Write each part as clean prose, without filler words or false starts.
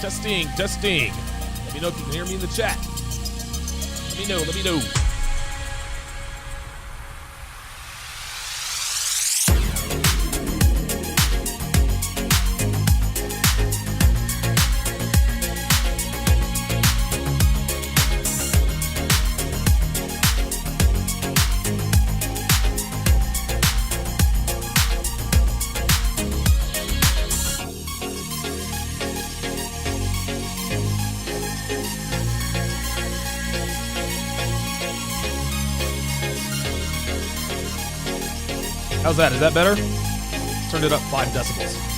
Testing. Let me know if you can hear me in the chat. Let me know. How's that? Is that better? Turned it up 5 decibels.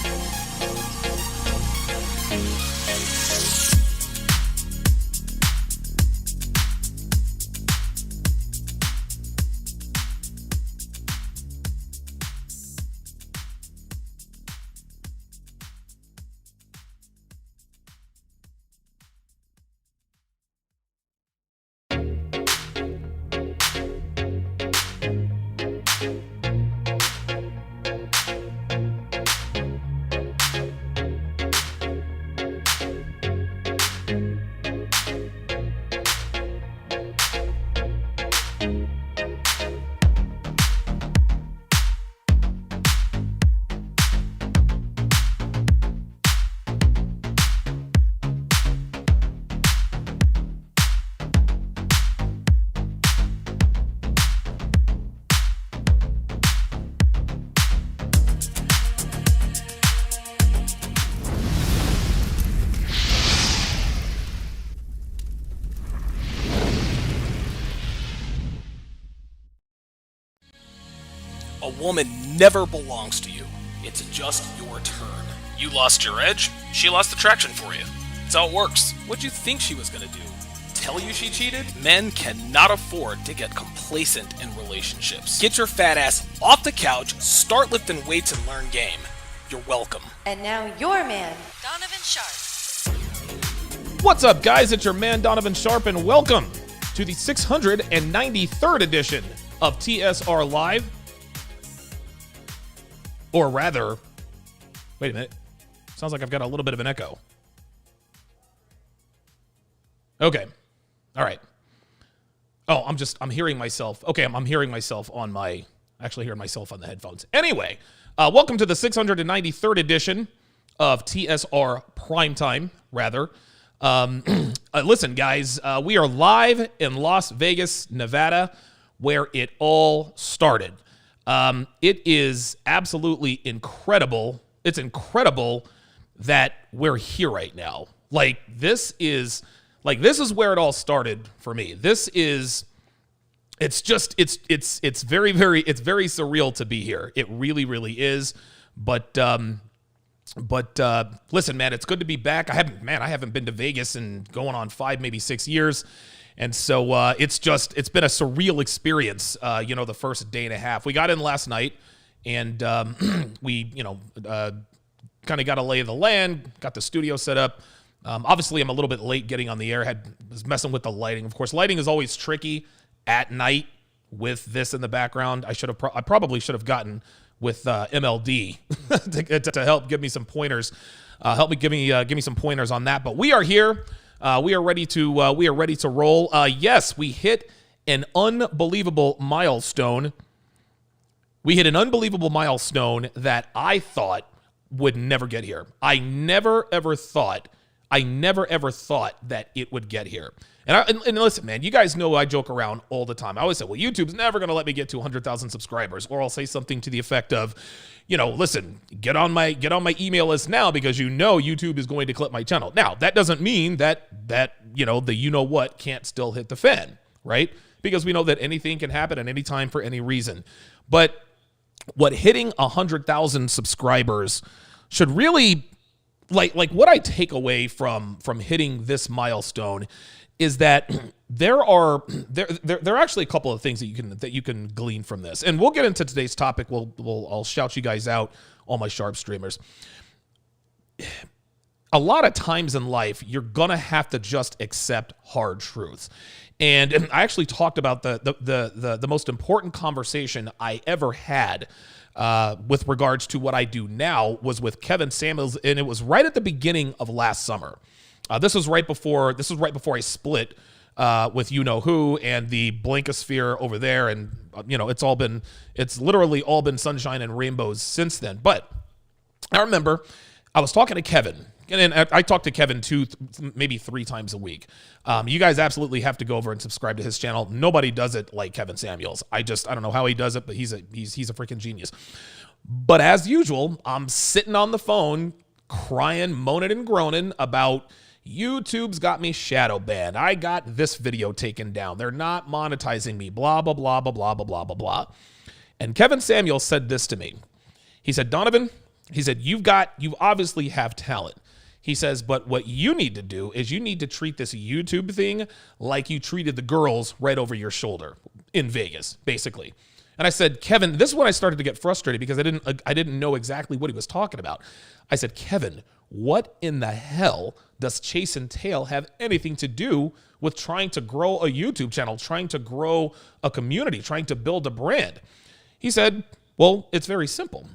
A woman never belongs to you. It's just your turn. You lost your edge, she lost attraction for you. That's how it works. What'd you think she was gonna do? Tell you she cheated? Men cannot afford to get complacent in relationships. Get your fat ass off the couch, start lifting weights, and learn game. You're welcome. And now your man, Donovan Sharpe. What's up, guys? It's your man, Donovan Sharpe, and welcome to the 693rd edition of TSR Live. Or rather, wait a minute. Sounds like I've got a little bit of an echo. Okay. All right. Oh, I'm hearing myself. Okay, I'm hearing myself on my, actually hearing myself on the headphones. Anyway, welcome to the 693rd edition of TSR Primetime, rather. Listen, guys, we are live in Las Vegas, Nevada, where it all started. It is absolutely incredible. It's incredible that we're here right now. This is where it all started for me. It's very, very surreal to be here. It really, really is. But listen, man, it's good to be back. I haven't been to Vegas in going on 5, maybe 6 years. And so it's been a surreal experience, the first day and a half. We got in last night, and we, kind of got a lay of the land, got the studio set up. Obviously, I'm a little bit late getting on the air. Was messing with the lighting. Of course, lighting is always tricky at night with this in the background. I probably should have gotten with MLD to help give me some pointers. Give me some pointers on that. But we are here. We are ready to roll. Yes, we hit an unbelievable milestone. We hit an unbelievable milestone that I thought would never get here. I never ever thought that it would get here. And listen, man, you guys know I joke around all the time. I always say, well, YouTube's never going to let me get to 100,000 subscribers. Or I'll say something to the effect of, listen, get on my email list now because YouTube is going to clip my channel. Now, that doesn't mean that the you-know-what can't still hit the fan, right? Because we know that anything can happen at any time for any reason. But what hitting 100,000 subscribers should really, like what I take away from hitting this milestone is that there are actually a couple of things that you can glean from this. And we'll get into today's topic. I'll shout you guys out, all my Sharpe streamers. a lot of times in life, you're going to have to just accept hard truths. And I actually talked about the most important conversation I ever had with regards to what I do now was with Kevin Samuels, and it was right at the beginning of last summer. This was right before I split with You Know Who and the Blankosphere over there, and it's literally all been sunshine and rainbows since then. But I remember I was talking to Kevin. And I talk to Kevin maybe 3 times a week. You guys absolutely have to go over and subscribe to his channel. Nobody does it like Kevin Samuels. I don't know how he does it, but he's a freaking genius. But as usual, I'm sitting on the phone crying, moaning and groaning about YouTube's got me shadow banned. I got this video taken down. They're not monetizing me. Blah, blah, blah, blah, blah, blah, blah, blah, blah. And Kevin Samuels said this to me. He said, Donovan, he said, you obviously have talent. He says, but what you need to do is you need to treat this YouTube thing like you treated the girls right over your shoulder in Vegas, basically. And I said, Kevin, this is when I started to get frustrated because I didn't know exactly what he was talking about. I said, Kevin, what in the hell does chase and tail have anything to do with trying to grow a YouTube channel, trying to grow a community, trying to build a brand? He said, well, it's very simple.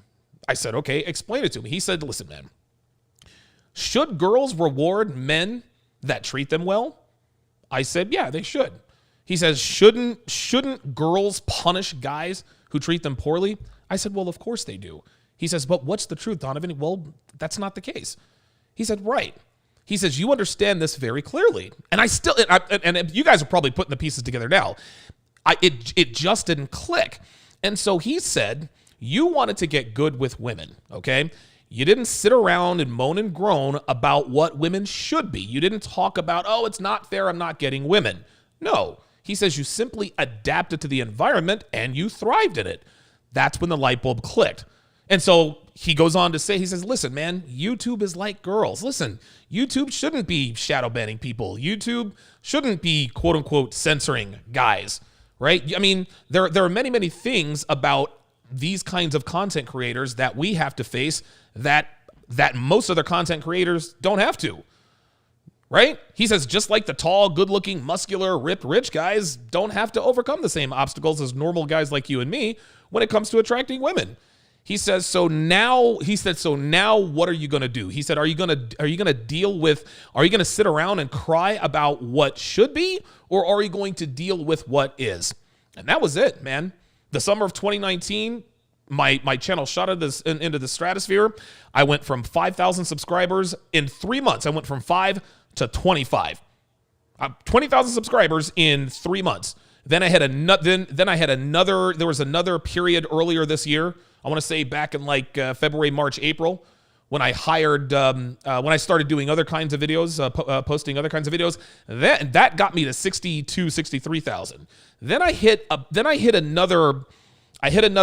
I said, okay, explain it to me. He said, listen, man. Should girls reward men that treat them well? I said, yeah, they should. He says, shouldn't girls punish guys who treat them poorly? I said, well, of course they do. He says, but what's the truth, Donovan? Well, that's not the case. He said, right. He says, you understand this very clearly. And and you guys are probably putting the pieces together now. It just didn't click. And so he said, you wanted to get good with women, okay? You didn't sit around and moan and groan about what women should be. You didn't talk about, oh, it's not fair, I'm not getting women. No. He says you simply adapted to the environment and you thrived in it. That's when the light bulb clicked. And so he goes on to say, he says, listen, man, YouTube is like girls. Listen, YouTube shouldn't be shadow banning people. YouTube shouldn't be, quote unquote, censoring guys, right? I mean, there are many, many things about these kinds of content creators that we have to face that most other content creators don't have to, right? He says just like the tall, good-looking, muscular, ripped, rich guys don't have to overcome the same obstacles as normal guys like you and me when it comes to attracting women. He says, so now what are you going to do? He said, are you going to sit around and cry about what should be, or are you going to deal with what is? And that was it, man. The summer of 2019, my channel shot into the stratosphere. I went from 5,000 subscribers in 3 months. I went from 5 to 25. 20,000 subscribers in 3 months. Then I had another. There was another period earlier this year. I want to say back in like February, March, April, when I hired, when I started doing other kinds of videos, posting other kinds of videos. That got me to 63,000. Then I hit another. How can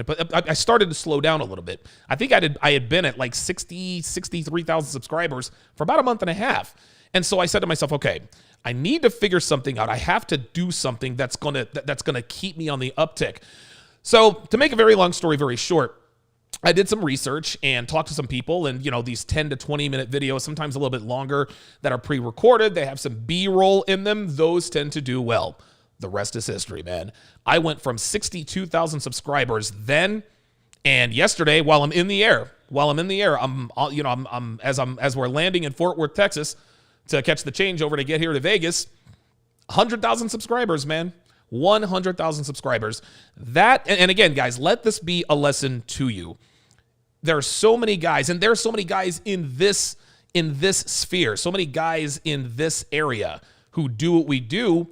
I put it? I started to slow down a little bit. I think I had been at like 63,000 subscribers for about a month and a half. And so I said to myself, okay, I need to figure something out. I have to do something that's gonna keep me on the uptick. So to make a very long story very short, I did some research and talked to some people, and these 10 to 20 minute videos, sometimes a little bit longer, that are pre-recorded, they have some B-roll in them, those tend to do well. The rest is history, man. I went from 62,000 subscribers then, and yesterday, while I'm in the air, as we're landing in Fort Worth, Texas, to catch the changeover to get here to Vegas, 100,000 subscribers, man. 100,000 subscribers. And again, guys, let this be a lesson to you. There are so many guys, and there are so many guys in this sphere, so many guys in this area who do what we do.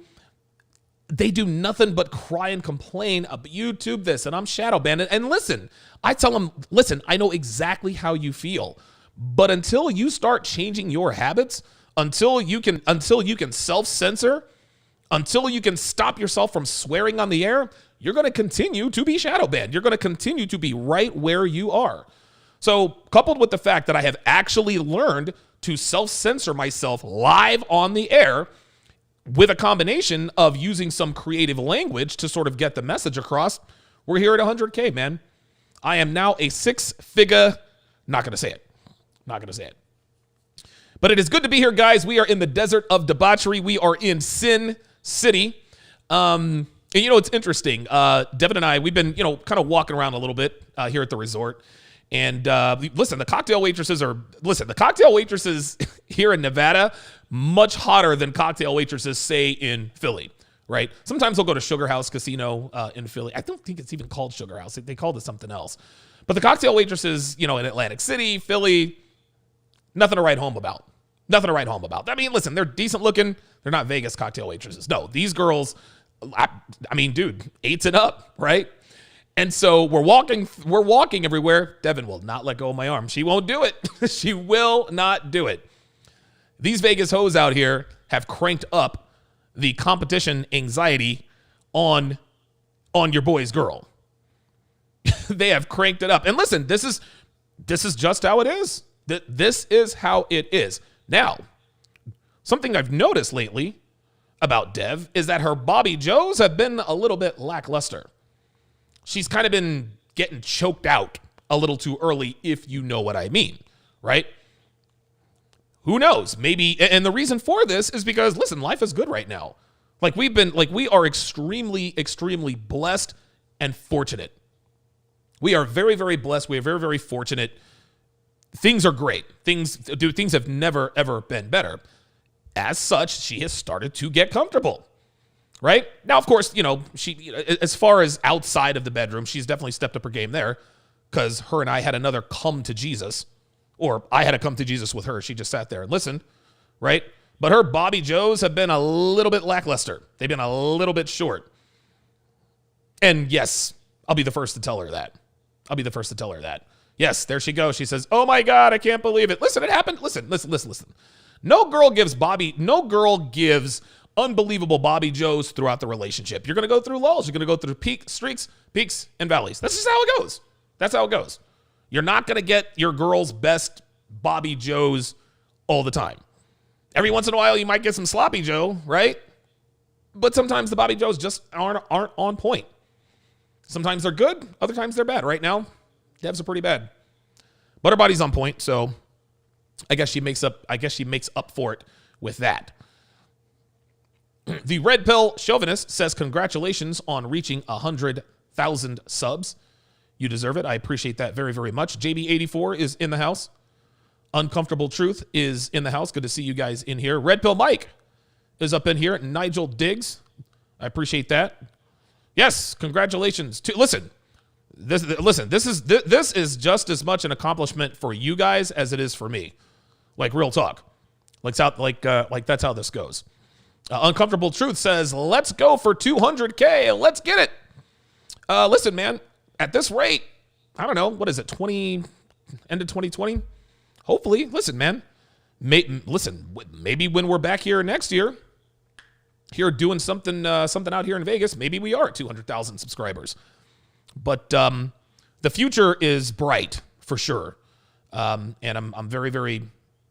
They do nothing but cry and complain about YouTube this, and I'm shadow banned. And listen, I tell them, listen, I know exactly how you feel, but until you start changing your habits, until you can self-censor, until you can stop yourself from swearing on the air, you're going to continue to be shadow banned. You're going to continue to be right where you are. So coupled with the fact that I have actually learned to self-censor myself live on the air, with a combination of using some creative language to sort of get the message across, we're here at 100K, man. I am now a six-figure, not going to say it. Not going to say it. But it is good to be here, guys. We are in the desert of debauchery. We are in Sin City. And it's interesting. Devin and I, we've been, kind of walking around a little bit here at the resort. And the cocktail waitresses here in Nevada, much hotter than cocktail waitresses, say, in Philly, right? Sometimes they'll go to Sugar House Casino in Philly. I don't think it's even called Sugar House. They called it something else. But the cocktail waitresses, in Atlantic City, Philly, nothing to write home about. Nothing to write home about. I mean, listen, they're decent looking. They're not Vegas cocktail waitresses. No, these girls, dude, 8s and up, right? And so we're walking everywhere. Devin will not let go of my arm. She won't do it. She will not do it. These Vegas hoes out here have cranked up the competition anxiety on your boy's girl. They have cranked it up. And listen, this is just how it is. This is how it is. Now, something I've noticed lately about Dev is that her Bobby Joes have been a little bit lackluster. She's kind of been getting choked out a little too early, if you know what I mean, right? Who knows? Maybe, and the reason for this is because, listen, life is good right now. We are extremely, extremely blessed and fortunate. We are very, very blessed. We are very, very fortunate. Things are great. Things have never, ever been better. As such, she has started to get comfortable. Right? Now, of course, she, as far as outside of the bedroom, she's definitely stepped up her game there, because her and I had another come to Jesus, or I had a come to Jesus with her. She just sat there and listened, right? But her Bobby Joes have been a little bit lackluster. They've been a little bit short. And yes, I'll be the first to tell her that. Yes, there she goes. She says, "Oh my God, I can't believe it." Listen, it happened. Listen. No girl gives unbelievable Bobby Joes throughout the relationship. You're going to go through lulls. You're going to go through peaks, and valleys. That's just how it goes. You're not going to get your girl's best Bobby Joes all the time. Every once in a while, you might get some sloppy Joe, right? But sometimes the Bobby Joes just aren't on point. Sometimes they're good. Other times they're bad. Right now, Devs are pretty bad. But her body's on point, so I guess she makes up for it with that. The Red Pill Chauvinist says, "Congratulations on reaching 100,000 subs. You deserve it. I appreciate that very, very much." JB84 is in the house. Uncomfortable Truth is in the house. Good to see you guys in here. Red Pill Mike is up in here. Nigel Diggs, I appreciate that. Yes, congratulations. This is just as much an accomplishment for you guys as it is for me. Like, real talk. That's how this goes. Uncomfortable Truth says, "Let's go for 200K. Let's get it." Listen, man, at this rate, I don't know, what is it, end of 2020? Hopefully, listen, man, maybe when we're back here next year, here doing something out here in Vegas, maybe we are at 200,000 subscribers. But the future is bright for sure, and I'm very, very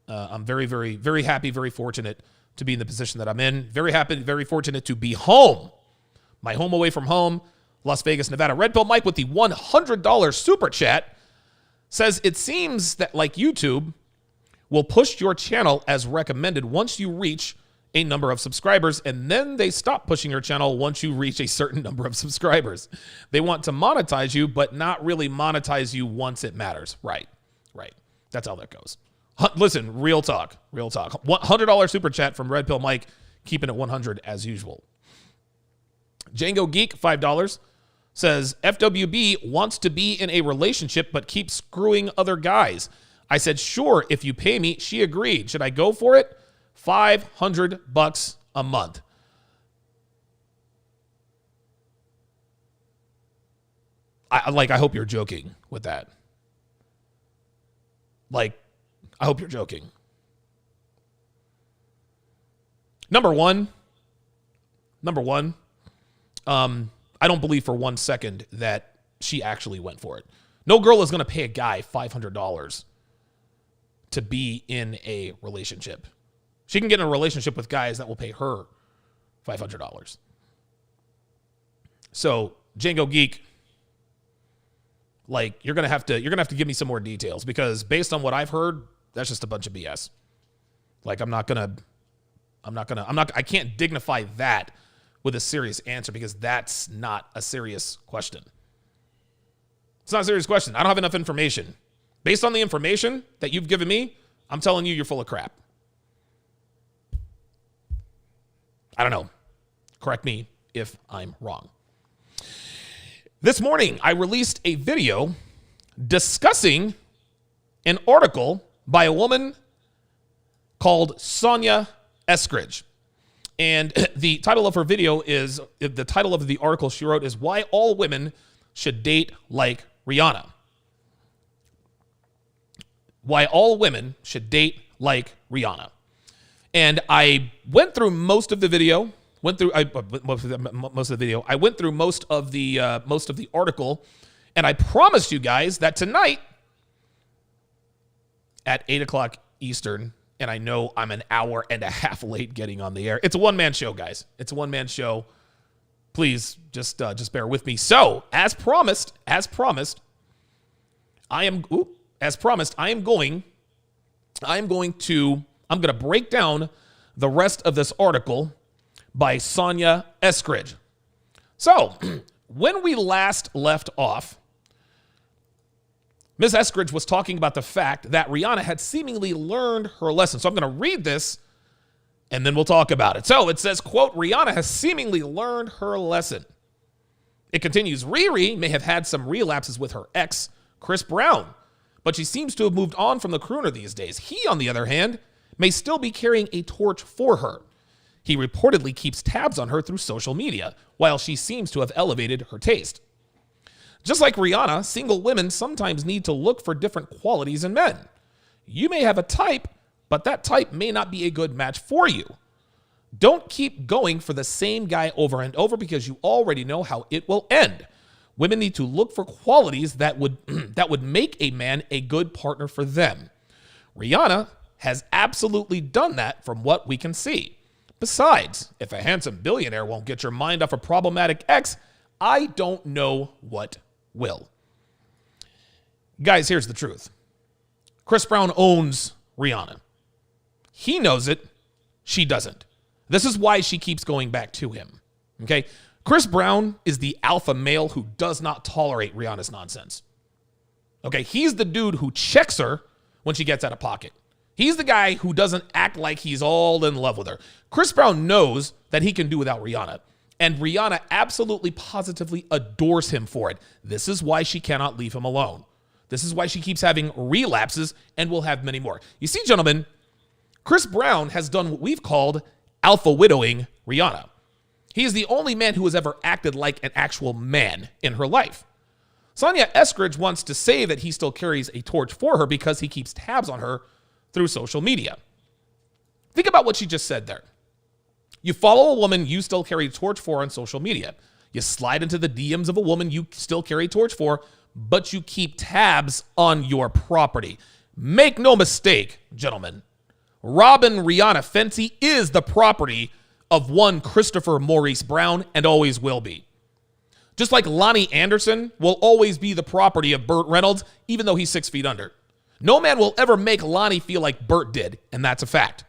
happy, very fortunate to be in the position that I'm in. Very happy, very fortunate to be home. My home away from home, Las Vegas, Nevada. Red Pill Mike with the $100 super chat says, "It seems that, like YouTube, will push your channel as recommended once you reach a number of subscribers, and then they stop pushing your channel once you reach a certain number of subscribers. They want to monetize you, but not really monetize you once it matters." Right. That's how that goes. Listen, real talk. $100 super chat from Red Pill Mike, keeping it 100 as usual. Django Geek, $5, says, "FWB wants to be in a relationship but keeps screwing other guys. I said, sure, if you pay me." She agreed. Should I go for it? $500 a month. I hope you're joking with that. I hope you're joking. Number one, I don't believe for 1 second that she actually went for it. No girl is going to pay a guy $500 to be in a relationship. She can get in a relationship with guys that will pay her $500. So, Django Geek, you're gonna have to give me some more details, because based on what I've heard, That's just a bunch of BS. Like, I can't dignify that with a serious answer because that's not a serious question. It's not a serious question. I don't have enough information. Based on the information that you've given me, I'm telling you, you're full of crap. I don't know. Correct me if I'm wrong. This morning, I released a video discussing an article by a woman called Sonia Eskridge. And the title of her video is, the title of the article she wrote is Why All Women Should Date Like Rihanna. Why all women should date like Rihanna. And I went through most of the video, I went through most of the article, and I promised you guys that tonight at 8 o'clock Eastern, and I know I'm an hour and a half late getting on the air. It's a one-man show, guys. It's a one-man show. Please just bear with me. So, as promised, I am going to break down the rest of this article by Sonia Eskridge. So, when we last left off, Ms. Eskridge was talking about the fact that Rihanna had seemingly learned her lesson. So I'm going to read this, and then we'll talk about it. So it says, quote, Rihanna has seemingly learned her lesson. It continues, Riri may have had some relapses with her ex, Chris Brown, but she seems to have moved on from the crooner these days. He, on the other hand, may still be carrying a torch for her. He reportedly keeps tabs on her through social media, while she seems to have elevated her taste. Just like Rihanna, single women sometimes need to look for different qualities in men. You may have a type, but that type may not be a good match for you. Don't keep going for the same guy over and over because you already know how it will end. Women need to look for qualities that would that would make a man a good partner for them. Rihanna has absolutely done that from what we can see. Besides, if a handsome billionaire won't get your mind off a problematic ex, I don't know what will. Guys, here's the truth. Chris Brown owns Rihanna. He knows it. She doesn't. This is why she keeps going back to him. Okay? Chris Brown is the alpha male who does not tolerate Rihanna's nonsense. Okay? He's the dude who checks her when she gets out of pocket. He's the guy who doesn't act like he's all in love with her. Chris Brown knows that he can do without Rihanna. And Rihanna absolutely positively adores him for it. This is why she cannot leave him alone. This is why she keeps having relapses and will have many more. You see, gentlemen, Chris Brown has done what we've called alpha widowing Rihanna. He is the only man who has ever acted like an actual man in her life. Sonia Eskridge wants to say that he still carries a torch for her because he keeps tabs on her through social media. Think about what she just said there. You follow a woman you still carry a torch for on social media. You slide into the DMs of a woman you still carry a torch for, but you keep tabs on your property. Make no mistake, gentlemen. Robin Rihanna Fenty is the property of one Christopher Maurice Brown and always will be. Just like Lonnie Anderson will always be the property of Burt Reynolds, even though he's 6 feet under. No man will ever make Lonnie feel like Burt did, and that's a fact.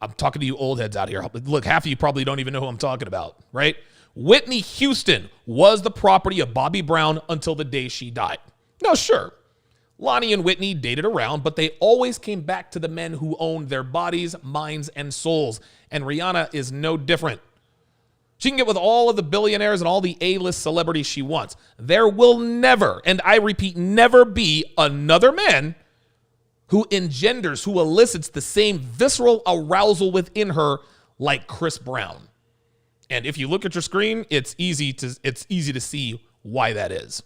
I'm talking to you old heads out here. Look, half of you probably don't even know who I'm talking about, right? Whitney Houston was the property of Bobby Brown until the day she died. Now, sure, Lonnie and Whitney dated around, but they always came back to the men who owned their bodies, minds, and souls. And Rihanna is no different. She can get with all of the billionaires and all the A-list celebrities she wants. There will never, and I repeat, never be another man who engenders, who elicits the same visceral arousal within her like Chris Brown. And if you look at your screen, it's easy to see why that is.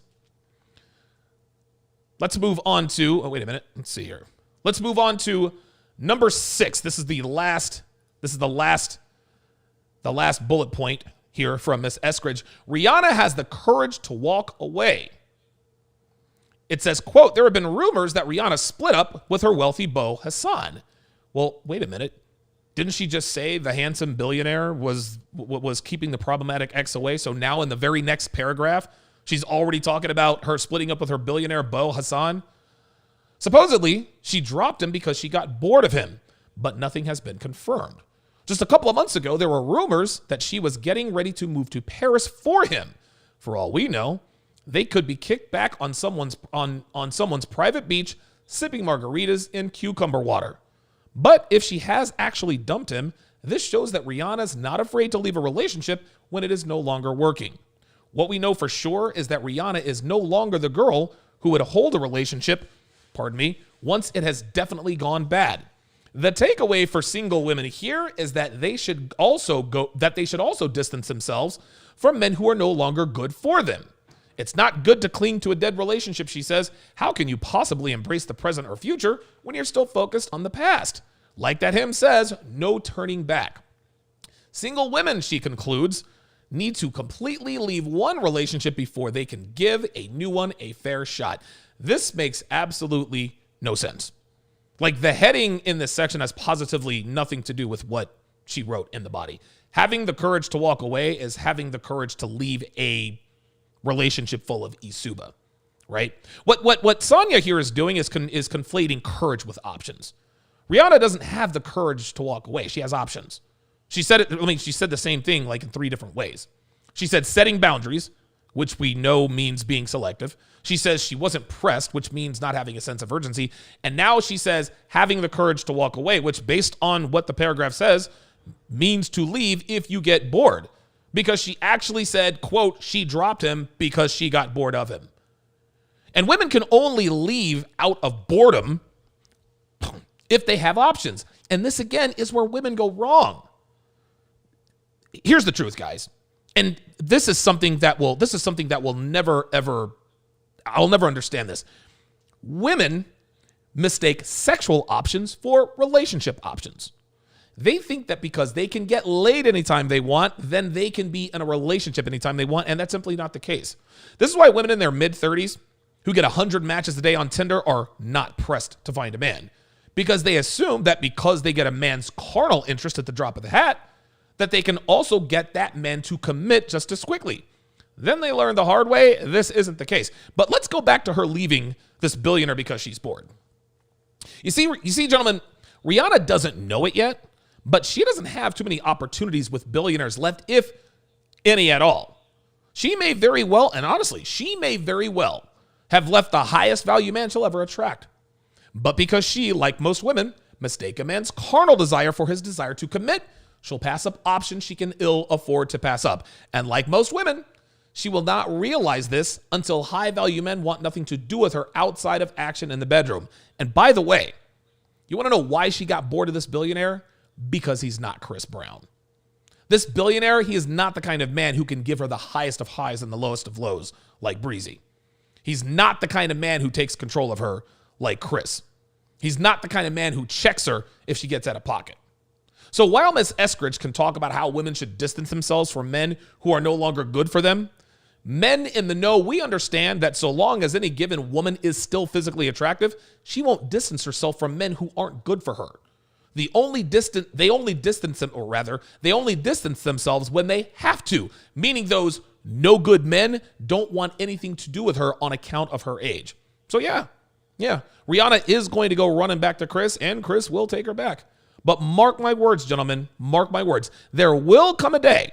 Let's move on to, oh, wait a minute. Let's see here. Let's move on to number 6. This is the last bullet point here from Miss Eskridge. Rihanna has the courage to walk away. It says, quote, there have been rumors that Rihanna split up with her wealthy beau, Hassan. Well, wait a minute. Didn't she just say the handsome billionaire was keeping the problematic ex away? So now in the very next paragraph, she's already talking about her splitting up with her billionaire beau, Hassan. Supposedly, she dropped him because she got bored of him, but nothing has been confirmed. Just a couple of months ago, there were rumors that she was getting ready to move to Paris for him. For all we know, they could be kicked back on someone's private beach, sipping margaritas in cucumber water. But if she has actually dumped him, this shows that Rihanna's not afraid to leave a relationship when it is no longer working. What we know for sure is that Rihanna is no longer the girl who would hold a relationship, once it has definitely gone bad. The takeaway for single women here is that they should also distance themselves from men who are no longer good for them. It's not good to cling to a dead relationship, she says. How can you possibly embrace the present or future when you're still focused on the past? Like that hymn says, no turning back. Single women, she concludes, need to completely leave one relationship before they can give a new one a fair shot. This makes absolutely no sense. Like, the heading in this section has positively nothing to do with what she wrote in the body. Having the courage to walk away is having the courage to leave a relationship full of isuba, right? What Sonya here is doing is conflating courage with options. Rihanna doesn't have the courage to walk away. She has options. She said the same thing like in 3 different ways. She said setting boundaries, which we know means being selective. She says she wasn't pressed, which means not having a sense of urgency. And now she says having the courage to walk away, which based on what the paragraph says, means to leave if you get bored. Because she actually said, quote, she dropped him because she got bored of him. And women can only leave out of boredom if they have options. And this, again, is where women go wrong. Here's the truth, guys. And this is something that will never, ever, I'll never understand this. Women mistake sexual options for relationship options. They think that because they can get laid anytime they want, then they can be in a relationship anytime they want, and that's simply not the case. This is why women in their mid-30s who get 100 matches a day on Tinder are not pressed to find a man, because they assume that because they get a man's carnal interest at the drop of the hat, that they can also get that man to commit just as quickly. Then they learn the hard way, this isn't the case. But let's go back to her leaving this billionaire because she's bored. You see, gentlemen, Rihanna doesn't know it yet, but she doesn't have too many opportunities with billionaires left, if any at all. She may very well, and honestly, she may very well have left the highest value man she'll ever attract. But because she, like most women, mistake a man's carnal desire for his desire to commit, she'll pass up options she can ill afford to pass up. And like most women, she will not realize this until high-value men want nothing to do with her outside of action in the bedroom. And by the way, you want to know why she got bored of this billionaire? Because he's not Chris Brown. This billionaire, he is not the kind of man who can give her the highest of highs and the lowest of lows like Breezy. He's not the kind of man who takes control of her like Chris. He's not the kind of man who checks her if she gets out of pocket. So while Miss Eskridge can talk about how women should distance themselves from men who are no longer good for them, men in the know, we understand that so long as any given woman is still physically attractive, she won't distance herself from men who aren't good for her. They only distance themselves when they have to, meaning those no good men don't want anything to do with her on account of her age. So yeah, Rihanna is going to go running back to Chris, and Chris will take her back. But mark my words, gentlemen, mark my words. There will come a day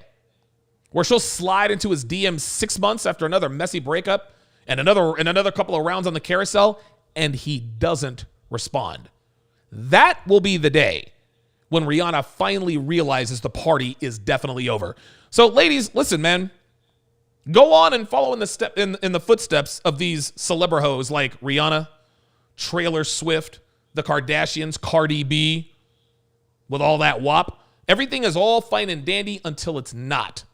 where she'll slide into his DM 6 months after another messy breakup and another couple of rounds on the carousel, and he doesn't respond. That will be the day when Rihanna finally realizes the party is definitely over. So ladies, listen, man, go on and follow in the footsteps of these celebrahos like Rihanna, Taylor Swift, the Kardashians, Cardi B, with all that WAP. Everything is all fine and dandy until it's not.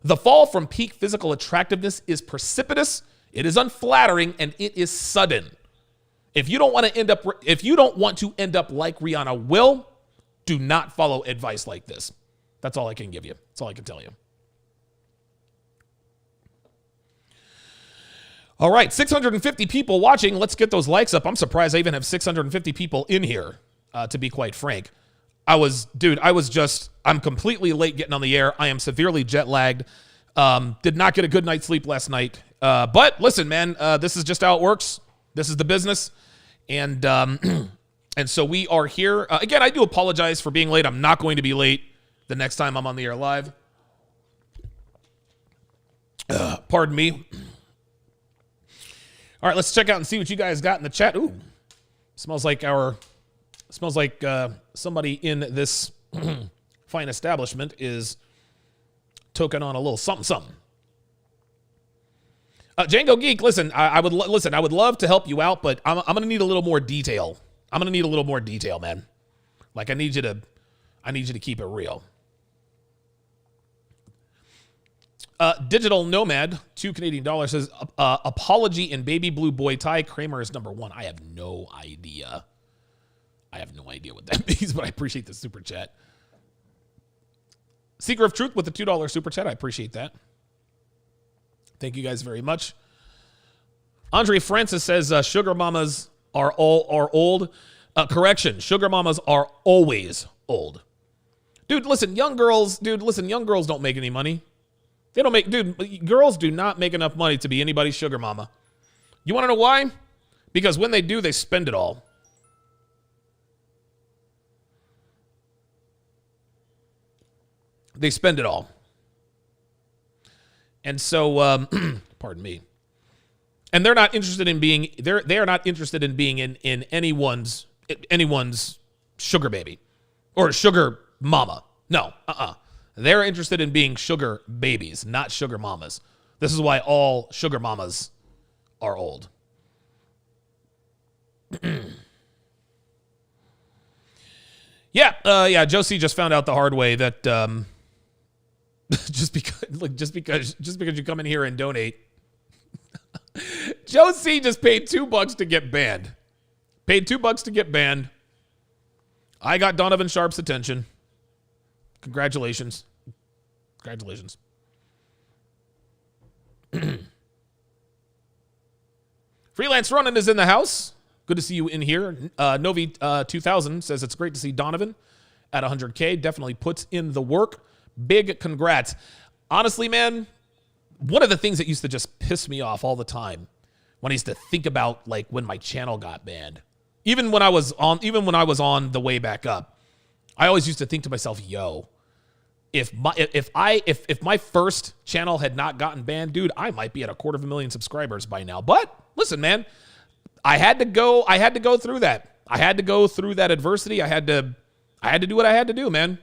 The fall from peak physical attractiveness is precipitous, it is unflattering, and it is sudden. If you don't want to end up like Rihanna will, do not follow advice like this. That's all I can give you. That's all I can tell you. All right, 650 people watching. Let's get those likes up. I'm surprised I even have 650 people in here, to be quite frank. I'm completely late getting on the air. I am severely jet lagged. Did not get a good night's sleep last night. But listen, man, this is just how it works. This is the business. And and so we are here. Again, I do apologize for being late. I'm not going to be late the next time I'm on the air live. Pardon me. All right, let's check out and see what you guys got in the chat. Ooh, smells like somebody in this fine establishment is toking on a little something. Django Geek, listen, I would love to help you out, but I'm gonna need a little more detail. Man. Like I need you to keep it real. Digital Nomad, $2 Canadian says, apology in baby blue boy tie. Kramer is number 1. I have no idea. What that means, but I appreciate the super chat. Seeker of Truth with the $2 super chat. I appreciate that. Thank you guys very much. Andre Francis says, sugar mamas are old. Correction, sugar mamas are always old. Dude, listen, young girls don't make any money. They don't make, girls do not make enough money to be anybody's sugar mama. You want to know why? Because when they do, they spend it all. They spend it all. And so, pardon me. And they're not interested in being, they are not interested in being in anyone's sugar baby or sugar mama. No, They're interested in being sugar babies, not sugar mamas. This is why all sugar mamas are old. Yeah, Josie just found out the hard way that just because you come in here and donate. Josie just paid $2 to get banned. Paid $2 to get banned. I got Donovan Sharpe's attention. Congratulations. Freelance Running is in the house. Good to see you in here. Novi 2000 says it's great to see Donovan at 100K. Definitely puts in the work. Big congrats. Honestly, man, one of the things that used to just piss me off all the time when I used to think about like when my channel got banned, even when I was on the way back up, I always used to think to myself, yo, if my first channel had not gotten banned, dude, I might be at 250,000 subscribers by now. But listen, man, I had to go through that. I had to go through that adversity. I had to do what I had to do, man.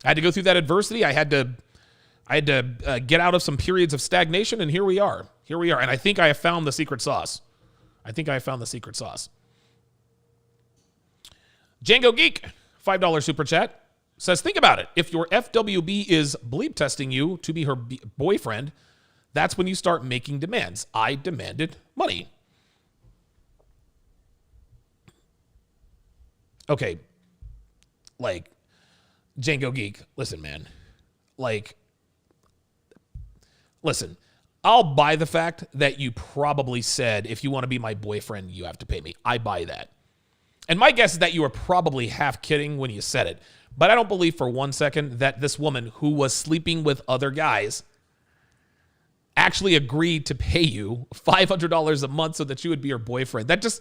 I had to go through that adversity. I had to get out of some periods of stagnation, and here we are. And I think I have found the secret sauce. Django Geek, $5 super chat, says, think about it. If your FWB is bleep testing you to be her boyfriend, that's when you start making demands. I demanded money. Okay. Like, Django Geek, listen, man. Like, listen, I'll buy the fact that you probably said, if you want to be my boyfriend, you have to pay me. I buy that. And my guess is that you were probably half kidding when you said it. But I don't believe for 1 second that this woman who was sleeping with other guys actually agreed to pay you $500 a month so that you would be her boyfriend. That just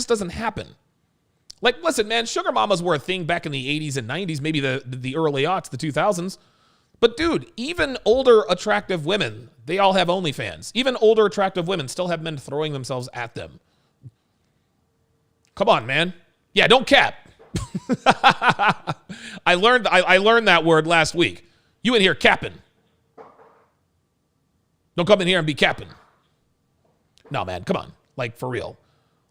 doesn't happen. Like, listen, man, sugar mamas were a thing back in the 80s and 90s, maybe the early aughts, the 2000s. But dude, even older attractive women, they all have OnlyFans. Even older attractive women still have men throwing themselves at them. Come on, man. Yeah, don't cap. I learned that word last week. You in here capping. Don't come in here and be capping. No, man, come on. Like, for real.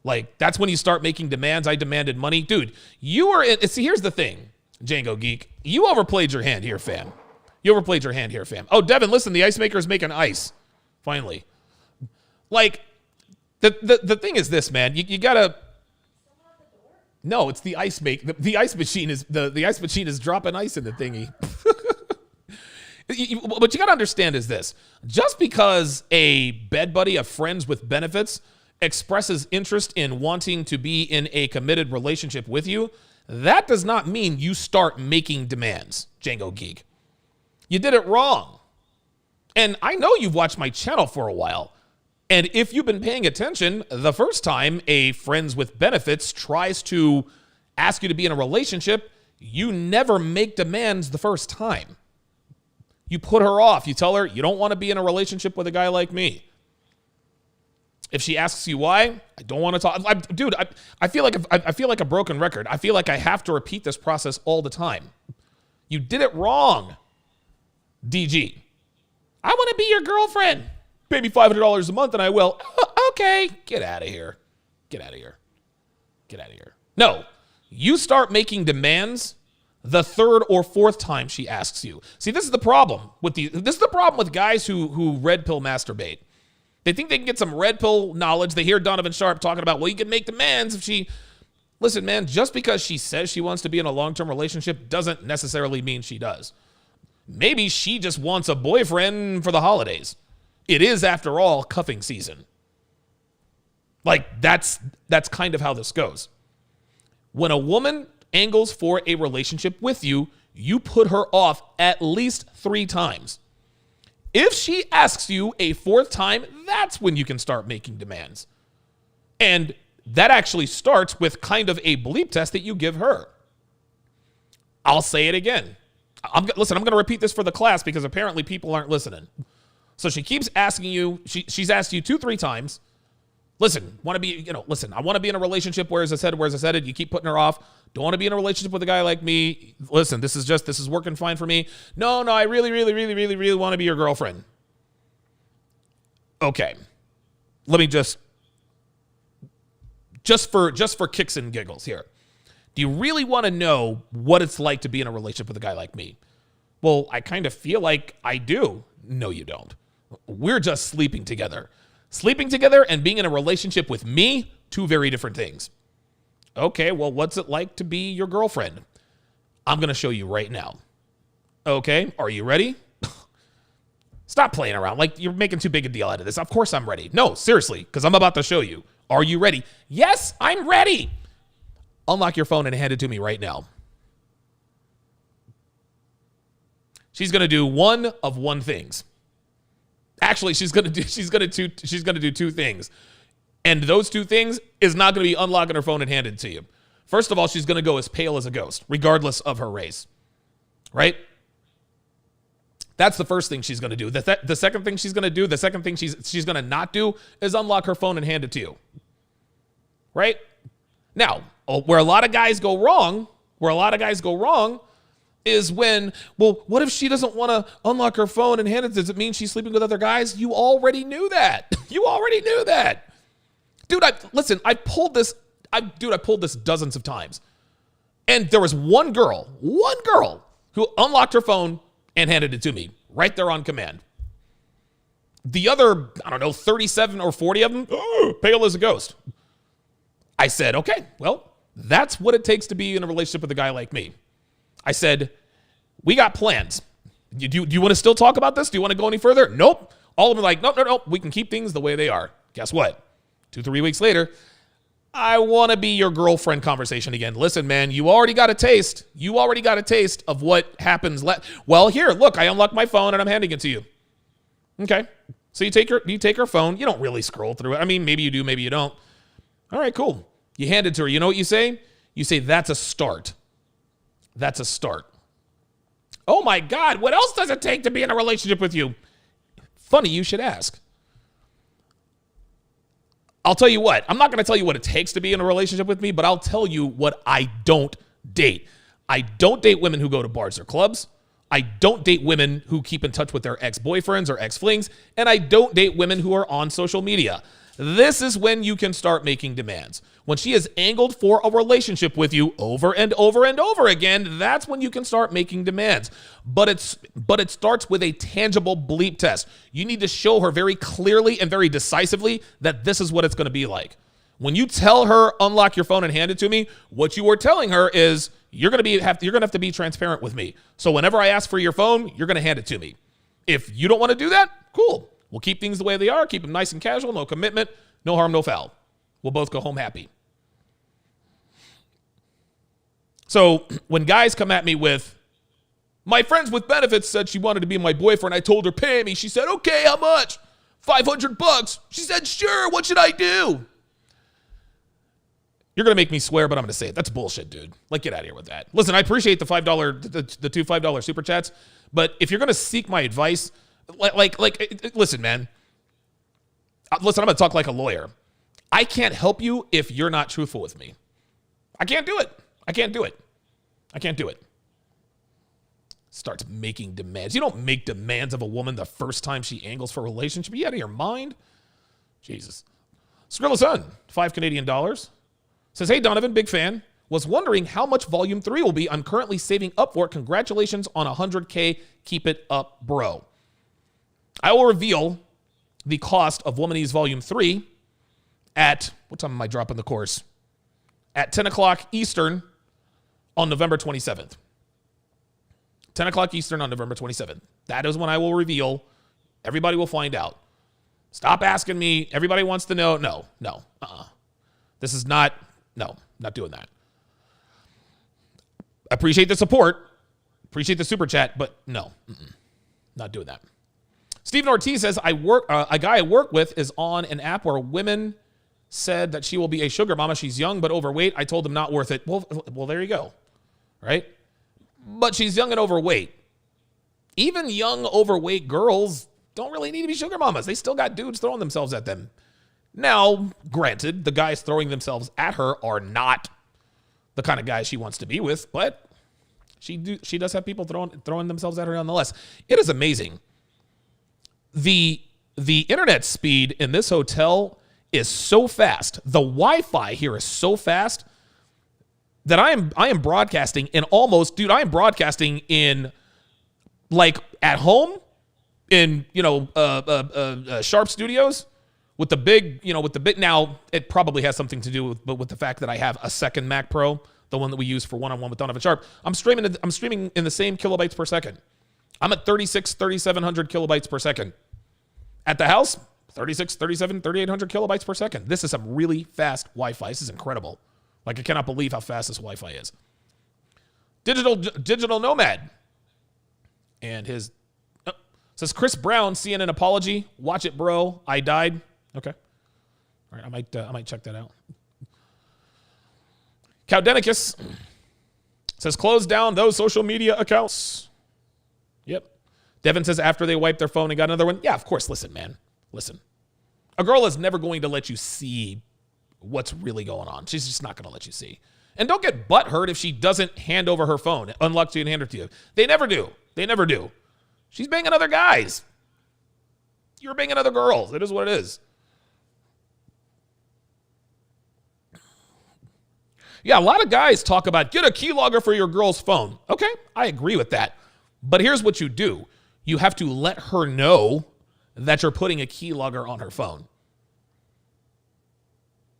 Like, that's when you start making demands. I demanded money. Dude, you were in... See, here's the thing, Django Geek. You overplayed your hand here, fam. Oh, Devin, listen, the ice maker is making ice. Finally. Like, the thing is this, man. You gotta... No, it's the ice make. The ice machine is the ice machine is dropping ice in the thingy. What you got to understand is this. Just because a bed buddy of friends with benefits expresses interest in wanting to be in a committed relationship with you, that does not mean you start making demands, Django Geek. You did it wrong. And I know you've watched my channel for a while. And if you've been paying attention, the first time a friends with benefits tries to ask you to be in a relationship, you never make demands the first time. You put her off. You tell her you don't want to be in a relationship with a guy like me. If she asks you why, I don't want to talk. I feel like a broken record. I feel like I have to repeat this process all the time. You did it wrong, DG. I want to be your girlfriend. Pay me $500 a month and I will. Okay, get out of here. Get out of here. Get out of here. No, you start making demands the third or fourth time she asks you. See, this is the problem with guys who red pill masturbate. They think they can get some red pill knowledge. They hear Donovan Sharpe talking about, well, you can make demands if she... Listen, man, just because she says she wants to be in a long-term relationship doesn't necessarily mean she does. Maybe she just wants a boyfriend for the holidays. It is, after all, cuffing season. Like, that's kind of how this goes. When a woman angles for a relationship with you, you put her off at least 3 times. If she asks you a 4th time, that's when you can start making demands. And that actually starts with kind of a bleep test that you give her. I'll say it again. Listen, I'm going to repeat this for the class because apparently people aren't listening. So she keeps asking you, she's asked you 2-3 times. Listen, I want to be in a relationship. Where's it headed? You keep putting her off. Don't want to be in a relationship with a guy like me. Listen, this is working fine for me. No, I really want to be your girlfriend. Okay. Let me just for kicks and giggles here. Do you really want to know what it's like to be in a relationship with a guy like me? Well, I kind of feel like I do. No, you don't. We're just sleeping together. Sleeping together and being in a relationship with me, 2 very different things. Okay, well, what's it like to be your girlfriend? I'm going to show you right now. Okay, are you ready? Stop playing around. Like, you're making too big a deal out of this. Of course I'm ready. No, seriously, because I'm about to show you. Are you ready? Yes, I'm ready. Unlock your phone and hand it to me right now. She's going to do one of one things. Actually, she's going to do 2 things. And those 2 things is not going to be unlocking her phone and handing it to you. First of all, she's going to go as pale as a ghost, regardless of her race. Right? That's the first thing she's going to do. The second thing she's going to do, the second thing she's going to not do is unlock her phone and hand it to you. Right? Now, where a lot of guys go wrong is when, well, what if she doesn't want to unlock her phone and hand it? Does it mean she's sleeping with other guys? You already knew that. You already knew that. Dude, I pulled this dozens of times. And there was one girl who unlocked her phone and handed it to me right there on command. The other, 37 or 40 of them, pale as a ghost. I said, okay, well, that's what it takes to be in a relationship with a guy like me. I said, we got plans. Do you want to still talk about this? Do you want to go any further? Nope. All of them are like, nope. We can keep things the way they are. Guess what? 2-3 weeks later, I want to be your girlfriend conversation again. Listen, man, you already got a taste. Of what happens. Well, here, look, I unlocked my phone and I'm handing it to you. Okay. So you take her phone. You don't really scroll through it. I mean, maybe you do, maybe you don't. All right, cool. You hand it to her. You know what you say? You say, that's a start. That's a start. Oh my God, what else does it take to be in a relationship with you? Funny you should ask. I'll tell you what, I'm not going to tell you what it takes to be in a relationship with me, but I'll tell you what I don't date. I don't date women who go to bars or clubs. I don't date women who keep in touch with their ex-boyfriends or ex-flings, and I don't date women who are on social media. This is when you can start making demands. When she has angled for a relationship with you over and over and over again, that's when you can start making demands. But it starts with a tangible bleep test. You need to show her very clearly and very decisively that this is what it's going to be like. When you tell her, unlock your phone and hand it to me, what you are telling her is you're going to have to be transparent with me. So whenever I ask for your phone, you're going to hand it to me. If you don't want to do that, cool. We'll keep things the way they are, keep them nice and casual, no commitment, no harm, no foul. We'll both go home happy. So when guys come at me with, my friends with benefits said she wanted to be my boyfriend. I told her, pay me. She said, okay, how much? $500. She said, sure, what should I do? You're going to make me swear, but I'm going to say it. That's bullshit, dude. Like, get out of here with that. Listen, I appreciate the the two $5 super chats, but if you're going to seek my advice, listen, man. Listen, I'm going to talk like a lawyer. I can't help you if you're not truthful with me. I can't do it. I can't do it. Starts making demands. You don't make demands of a woman the first time she angles for a relationship. Are you out of your mind? Jesus. Skrilla Sun, $5 Canadian. Says, hey, Donovan, big fan. Was wondering how much Volume 3 will be. I'm currently saving up for it. Congratulations on 100K. Keep it up, bro. I will reveal the cost of Womanies Volume 3 at, what time am I dropping the course? At 10 o'clock Eastern on November 27th. 10 o'clock Eastern on November 27th. That is when I will reveal. Everybody will find out. Stop asking me. Everybody wants to know. No. This is not, not doing that. Appreciate the support. Appreciate the super chat, but no. Not doing that. Stephen Ortiz says, a guy I work with is on an app where women said that she will be a sugar mama. She's young but overweight. I told him not worth it. Well, there you go. Right? But she's young and overweight. Even young, overweight girls don't really need to be sugar mamas. They still got dudes throwing themselves at them. Now, granted, the guys throwing themselves at her are not the kind of guys she wants to be with, but she does have people throwing themselves at her nonetheless. It is amazing. The internet speed in this hotel is so fast. The Wi-Fi here is so fast that I am broadcasting in I am broadcasting in like at home in Sharpe Studios with the big, now it probably has something to do with the fact that I have a second Mac Pro, the one that we use for one-on-one with Donovan Sharpe. I'm streaming in the same kilobytes per second. I'm at 3,700 kilobytes per second. At the house, 3,800 kilobytes per second. This is some really fast Wi-Fi. This is incredible. Like, I cannot believe how fast this Wi-Fi is. Digital Nomad. And his says Chris Brown, CNN apology. Watch it, bro. I died. Okay. All right, I might check that out. Cowdenicus says close down those social media accounts. Yep. Devin says after they wiped their phone and got another one. Yeah, of course. Listen, man. Listen. A girl is never going to let you see what's really going on. She's just not going to let you see. And don't get butthurt if she doesn't hand over her phone, unlock you and hand it to you. They never do. They never do. She's banging other guys. You're banging other girls. It is what it is. Yeah, a lot of guys talk about get a keylogger for your girl's phone. Okay, I agree with that. But here's what you do. You have to let her know that you're putting a keylogger on her phone.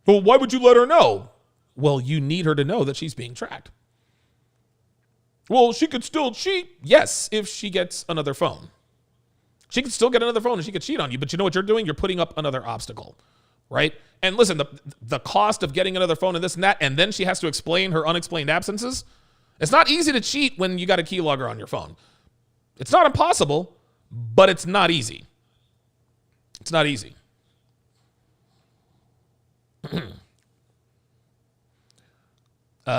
Well, why would you let her know? Well, you need her to know that she's being tracked. Well, she could still cheat. Yes, if she gets another phone. She could still get another phone and she could cheat on you. But you know what you're doing? You're putting up another obstacle, right? And listen, the cost of getting another phone and this and that, and then she has to explain her unexplained absences. It's not easy to cheat when you got a keylogger on your phone. It's not impossible, but it's not easy. It's not easy.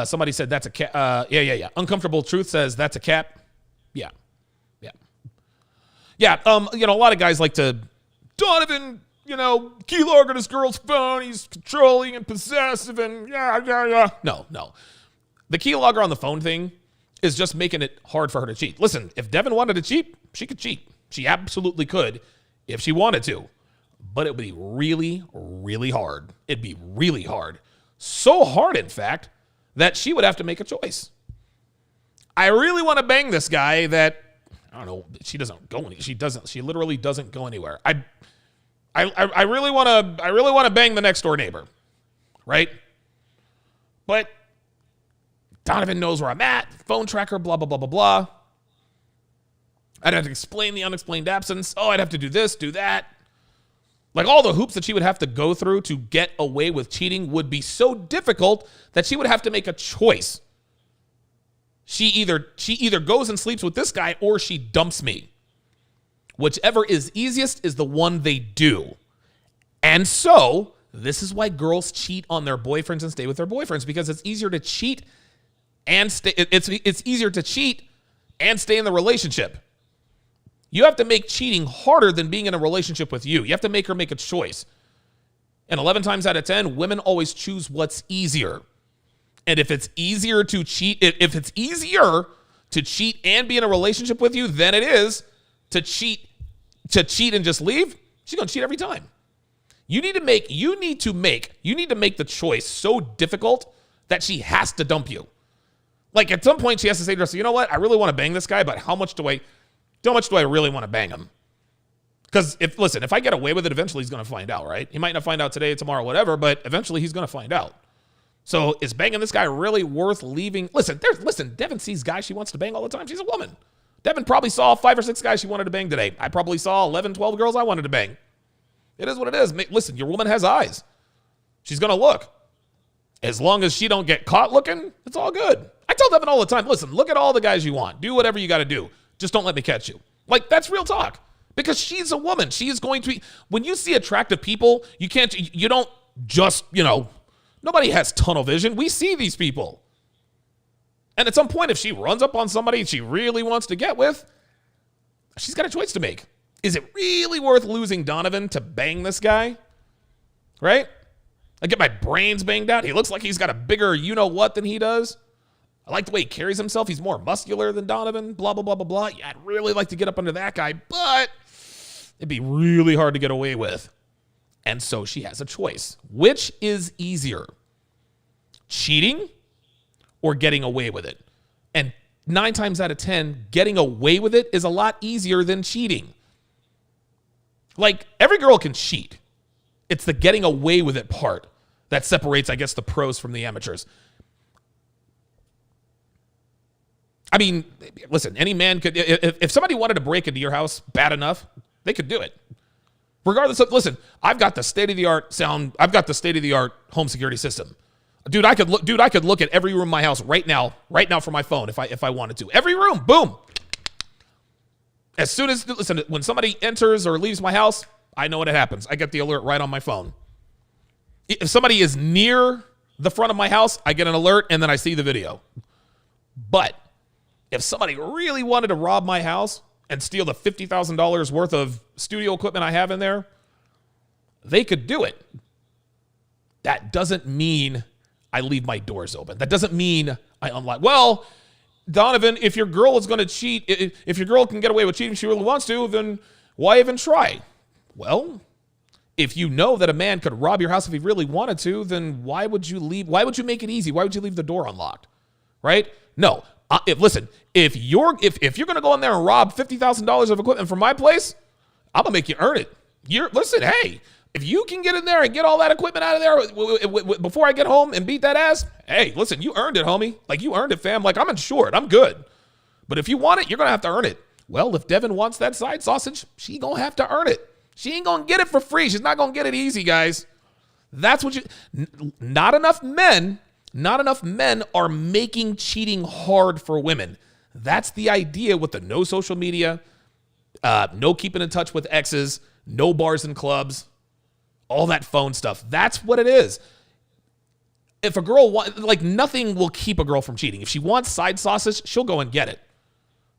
Somebody said that's a cap. Yeah. Uncomfortable Truth says that's a cap. Yeah. A lot of guys like to, Donovan, keylogger this girl's phone. He's controlling and possessive and yeah. No. The keylogger on the phone thing is just making it hard for her to cheat. Listen, if Devin wanted to cheat, she could cheat. She absolutely could if she wanted to. But it would be really, really hard. It'd be really hard. So hard, in fact, that she would have to make a choice. I really want to bang this guy that, I don't know, she literally doesn't go anywhere. I really want to bang the next door neighbor, right? But Donovan knows where I'm at, phone tracker, blah, blah, blah, blah, blah. I'd have to explain the unexplained absence. Oh, I'd have to do this, do that. Like all the hoops that she would have to go through to get away with cheating would be so difficult that she would have to make a choice. She either goes and sleeps with this guy or she dumps me. Whichever is easiest is the one they do. And so this is why girls cheat on their boyfriends and stay with their boyfriends, because it's easier to cheat and stay. It's easier to cheat and stay in the relationship. You have to make cheating harder than being in a relationship with you. You have to make her make a choice. And 11 times out of 10, women always choose what's easier. And if it's easier to cheat, if it's easier to cheat and be in a relationship with you than it is to cheat and just leave, she's gonna cheat every time. You need to make the choice so difficult that she has to dump you. Like at some point she has to say to herself, you know what? I really want to bang this guy, but how much do I really want to bang him? Because if I get away with it, eventually he's going to find out, right? He might not find out today, tomorrow, whatever, but eventually he's going to find out. So is banging this guy really worth leaving? Listen, Devin sees guys she wants to bang all the time. She's a woman. Devin probably saw 5 or 6 guys she wanted to bang today. I probably saw 11, 12 girls I wanted to bang. It is what it is. Listen, your woman has eyes. She's going to look. As long as she don't get caught looking, it's all good. I tell Devin all the time, listen, look at all the guys you want. Do whatever you got to do. Just don't let me catch you. Like, that's real talk. Because she's a woman. She is going to be, when you see attractive people, you don't just, nobody has tunnel vision. We see these people. And at some point, if she runs up on somebody she really wants to get with, she's got a choice to make. Is it really worth losing Donovan to bang this guy? Right? I get my brains banged out. He looks like he's got a bigger you-know-what than he does. I like the way he carries himself. He's more muscular than Donovan, blah, blah, blah, blah, blah. Yeah, I'd really like to get up under that guy, but it'd be really hard to get away with. And so she has a choice. Which is easier? Cheating or getting away with it? And 9 times out of 10, getting away with it is a lot easier than cheating. Like, every girl can cheat. It's the getting away with it part that separates, I guess, the pros from the amateurs. I mean, listen, any man could, if somebody wanted to break into your house bad enough, they could do it. Regardless of, listen, I've got the state-of-the-art home security system. Dude, I could look at every room in my house right now from my phone if I wanted to. Every room, boom. As soon as, listen, when somebody enters or leaves my house, I know what happens. I get the alert right on my phone. If somebody is near the front of my house, I get an alert and then I see the video. But if somebody really wanted to rob my house and steal the $50,000 worth of studio equipment I have in there, they could do it. That doesn't mean I leave my doors open. That doesn't mean I unlock. Well, Donovan, if your girl is going to cheat, if your girl can get away with cheating if she really wants to, then why even try? Well, if you know that a man could rob your house if he really wanted to, then why would you leave? Why would you make it easy? Why would you leave the door unlocked? Right? No. If you're going to go in there and rob $50,000 of equipment from my place, I'm going to make you earn it. Listen, hey, if you can get in there and get all that equipment out of there before I get home and beat that ass, hey, listen, you earned it, homie. Like, you earned it, fam. Like, I'm insured. I'm good. But if you want it, you're going to have to earn it. Well, if Devin wants that side sausage, she going to have to earn it. She ain't going to get it for free. She's not going to get it easy, guys. That's what not enough men are making cheating hard for women. That's the idea with the no social media, no keeping in touch with exes, no bars and clubs, all that phone stuff. That's what it is. If a girl nothing will keep a girl from cheating. If she wants side sausage, she'll go and get it.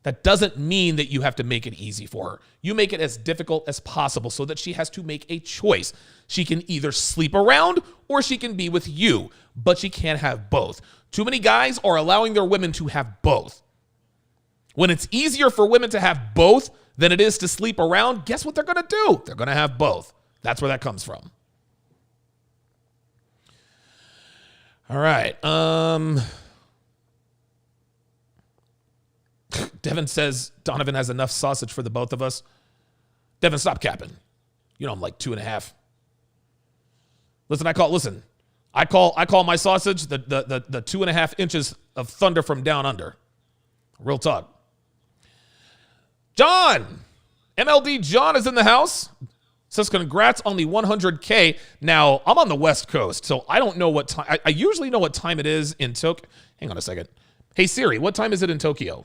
That doesn't mean that you have to make it easy for her. You make it as difficult as possible so that she has to make a choice. She can either sleep around or she can be with you, but she can't have both. Too many guys are allowing their women to have both. When it's easier for women to have both than it is to sleep around, guess what they're going to do? They're going to have both. That's where that comes from. All right. Devin says Donovan has enough sausage for the both of us. Devin, stop capping. You know I'm like 2.5. Listen, I call my sausage the 2.5 inches of thunder from down under. Real talk. John, MLD John is in the house. Says congrats on the 100K. Now, I'm on the West Coast, so I don't know what time. I usually know what time it is in Tokyo. Hang on a second. Hey, Siri, what time is it in Tokyo?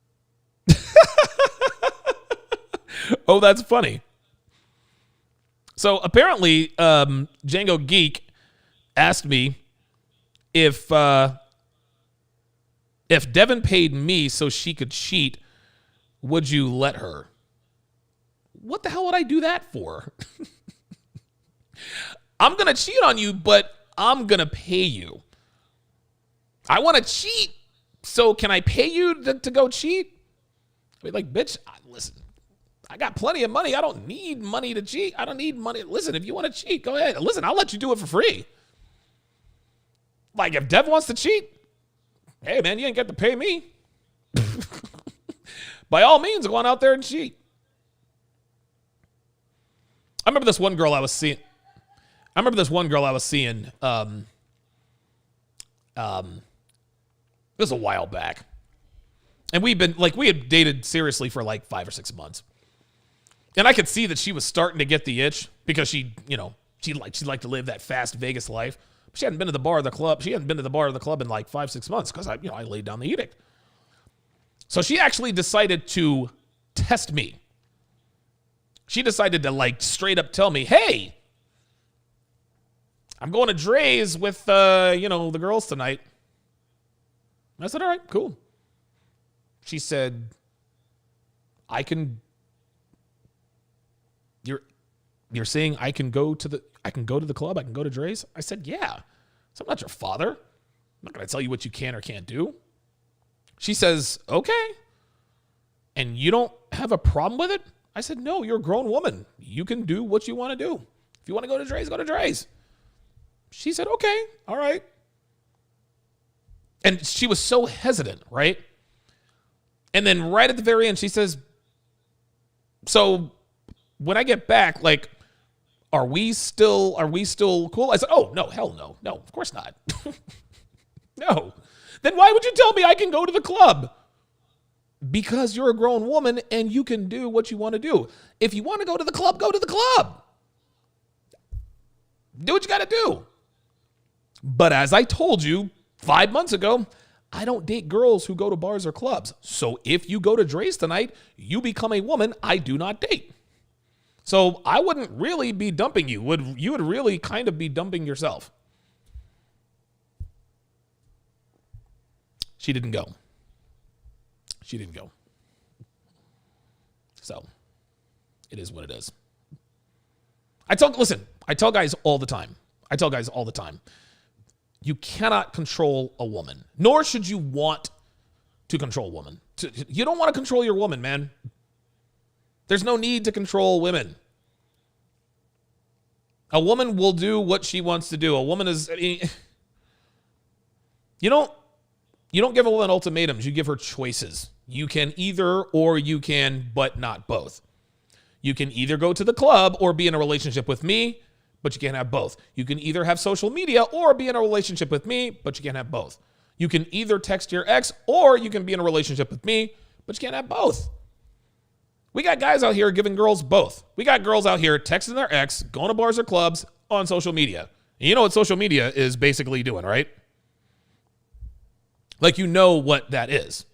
Oh, that's funny. So apparently, Django Geek asked me if Devin paid me so she could cheat, would you let her? What the hell would I do that for? I'm going to cheat on you, but I'm going to pay you. I want to cheat, so can I pay you to go cheat? I mean, like, bitch, listen, I got plenty of money. I don't need money to cheat. I don't need money. Listen, if you want to cheat, go ahead. Listen, I'll let you do it for free. Like, if Dev wants to cheat, hey, man, you ain't got to pay me. By all means, go on out there and cheat. I remember this one girl I was seeing. This was a while back. And we had dated seriously for like 5 or 6 months. And I could see that she was starting to get the itch because she liked to live that fast Vegas life. She hadn't been to the bar or the club. She hadn't been to the bar or the club in like 5, 6 months because I laid down the edict. So she actually decided to test me. She decided to like straight up tell me, hey, I'm going to Dre's with, the girls tonight. I said, all right, cool. She said, you're saying I can go to the club, I can go to Dre's? I said, yeah. So I'm not your father. I'm not going to tell you what you can or can't do. She says, okay. And you don't have a problem with it? I said, no, you're a grown woman. You can do what you want to do. If you want to go to Dre's, go to Dre's. She said, okay, all right. And she was so hesitant, right? And then right at the very end, she says, so when I get back, like, are we still cool? I said, oh, no, hell no. No, of course not. No. Then why would you tell me I can go to the club? Because you're a grown woman and you can do what you want to do. If you want to go to the club, go to the club. Do what you got to do. But as I told you 5 months ago, I don't date girls who go to bars or clubs. So if you go to Dre's tonight, you become a woman I do not date. So I wouldn't really be dumping you. You would really kind of be dumping yourself. She didn't go. So it is what it is. I tell guys all the time. You cannot control a woman, nor should you want to control a woman. You don't want to control your woman, man. There's no need to control women. A woman will do what she wants to do. A woman is, you don't give a woman ultimatums. You give her choices. You can either or you can, but not both. You can either go to the club or be in a relationship with me, but you can't have both. You can either have social media or be in a relationship with me, but you can't have both. You can either text your ex or you can be in a relationship with me, but you can't have both. We got guys out here giving girls both. We got girls out here texting their ex, going to bars or clubs on social media. And you know what social media is basically doing, right? Like, you know what that is.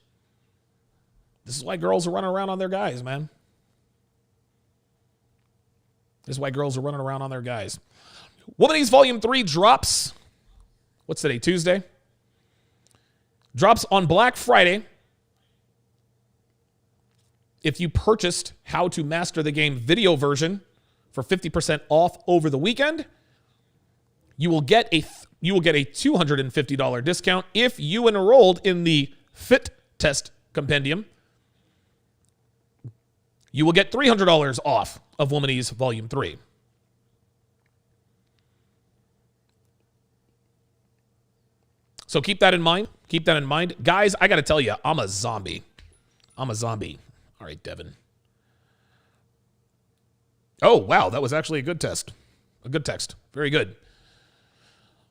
This is why girls are running around on their guys, man. Womanese Volume 3 drops. What's today? Tuesday? Drops on Black Friday. If you purchased How to Master the Game video version for 50% off over the weekend, you will get a $250 discount if you enrolled in the Fit Test Compendium. You will get $300 off of Womanese Volume 3. So keep that in mind. Guys, I got to tell you, I'm a zombie. All right, Devin. Oh, wow. That was actually a good test. A good text. Very good.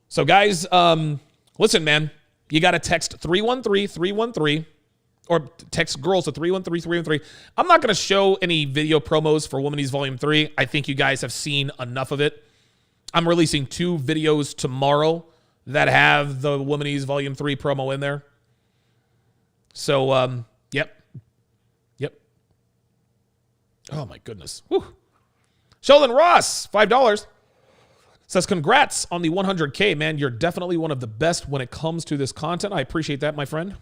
So, guys, listen, man. You got to text 313-313 or text girls to 313-313. I'm not going to show any video promos for Womanese Volume 3. I think you guys have seen enough of it. I'm releasing 2 videos tomorrow that have the Womanese Volume 3 promo in there. So, yep. Oh, my goodness. Whew. Sheldon Ross, $5. Says, congrats on the 100K, man. You're definitely one of the best when it comes to this content. I appreciate that, my friend.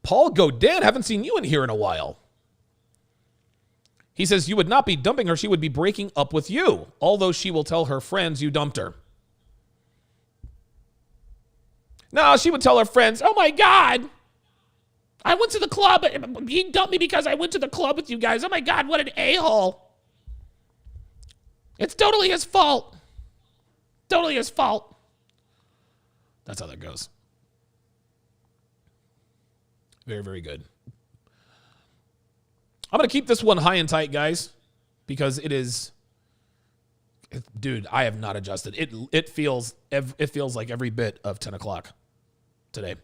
Paul Godin, haven't seen you in here in a while. He says, you would not be dumping her. She would be breaking up with you, although she will tell her friends you dumped her. No, she would tell her friends, oh, my God. I went to the club. He dumped me because I went to the club with you guys. Oh, my God, what an a-hole. It's totally his fault. Totally his fault. That's how that goes. Very, very good. I'm going to keep this one high and tight, guys, because dude, I have not adjusted. It feels like every bit of 10 o'clock today.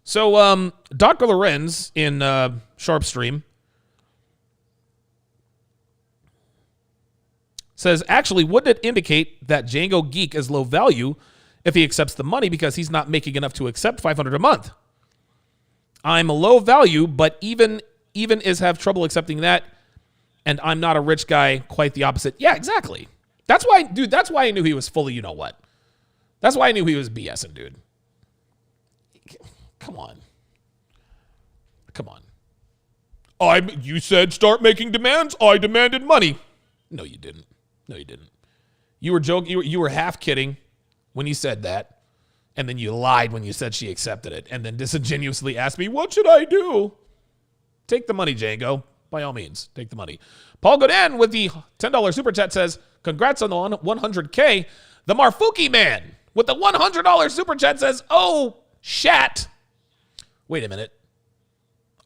So, Dr. Lorenz in Sharpe Stream says, actually, wouldn't it indicate that Django Geek is low value if he accepts the money because he's not making enough to accept $500 a month? I'm a low value, but even is have trouble accepting that, and I'm not a rich guy, quite the opposite. Yeah, exactly. That's why I knew he was fully, you know what? That's why I knew he was BSing, dude. Come on. You said start making demands. I demanded money. No, you didn't. You were joking. You were half kidding when you said that, and then you lied when you said she accepted it, and then disingenuously asked me, what should I do? Take the money, Django. By all means, take the money. Paul Godin with the $10 super chat says, congrats on the 100K. The Marfuki man with the $100 super chat says, oh, shat. Wait a minute.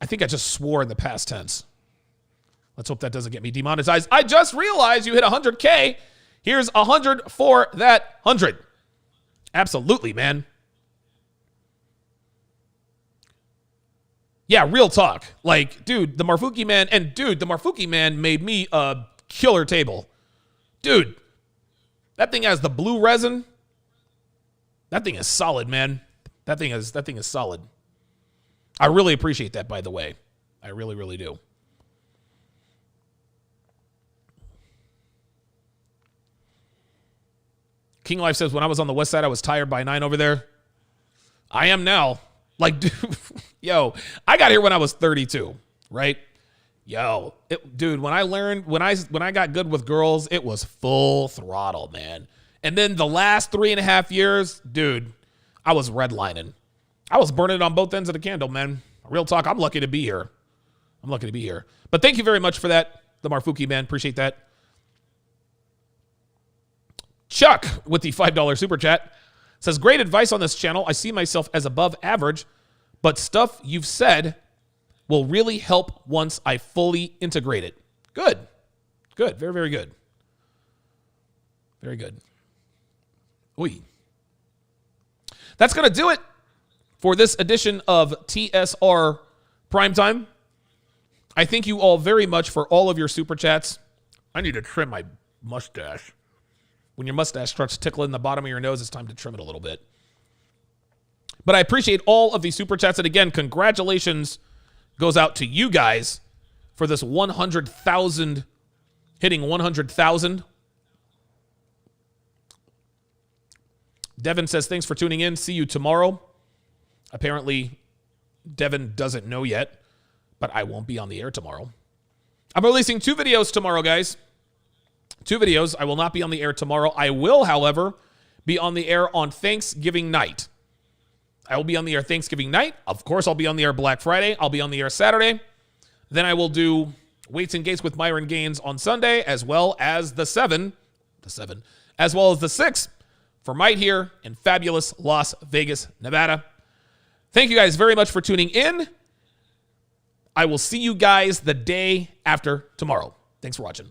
I think I just swore in the past tense. Let's hope that doesn't get me demonetized. I just realized you hit 100K. Here's 100 for that 100. Absolutely, man. Yeah, real talk. Like, dude, the Marfuki man made me a killer table. Dude, that thing has the blue resin. That thing is solid, man. That thing is solid. I really appreciate that, by the way. I really, really do. King Life says, when I was on the west side, I was tired by 9 over there. I am now. Like, dude, yo, I got here when I was 32, right? Yo, dude, when I got good with girls, it was full throttle, man. And then the last 3.5 years, dude, I was redlining. I was burning it on both ends of the candle, man. Real talk, I'm lucky to be here. But thank you very much for that, the Marfuki man. Appreciate that. Chuck with the $5 super chat says, great advice on this channel. I see myself as above average, but stuff you've said will really help once I fully integrate it. Good. Very, very good. Very good. Oy. That's going to do it for this edition of TSR Primetime. I thank you all very much for all of your super chats. I need to trim my mustache. When your mustache starts tickling the bottom of your nose, it's time to trim it a little bit. But I appreciate all of the super chats. And again, congratulations goes out to you guys for this 100,000, hitting 100,000. Devin says, thanks for tuning in. See you tomorrow. Apparently, Devin doesn't know yet, but I won't be on the air tomorrow. I'm releasing 2 videos tomorrow, guys. 2 videos. I will not be on the air tomorrow. I will, however, be on the air on Thanksgiving night. I will be on the air Thanksgiving night. Of course, I'll be on the air Black Friday. I'll be on the air Saturday. Then I will do Weights and Gates with Myron Gaines on Sunday, as well as the 7, as well as the 6 for Might here in fabulous Las Vegas, Nevada. Thank you guys very much for tuning in. I will see you guys the day after tomorrow. Thanks for watching.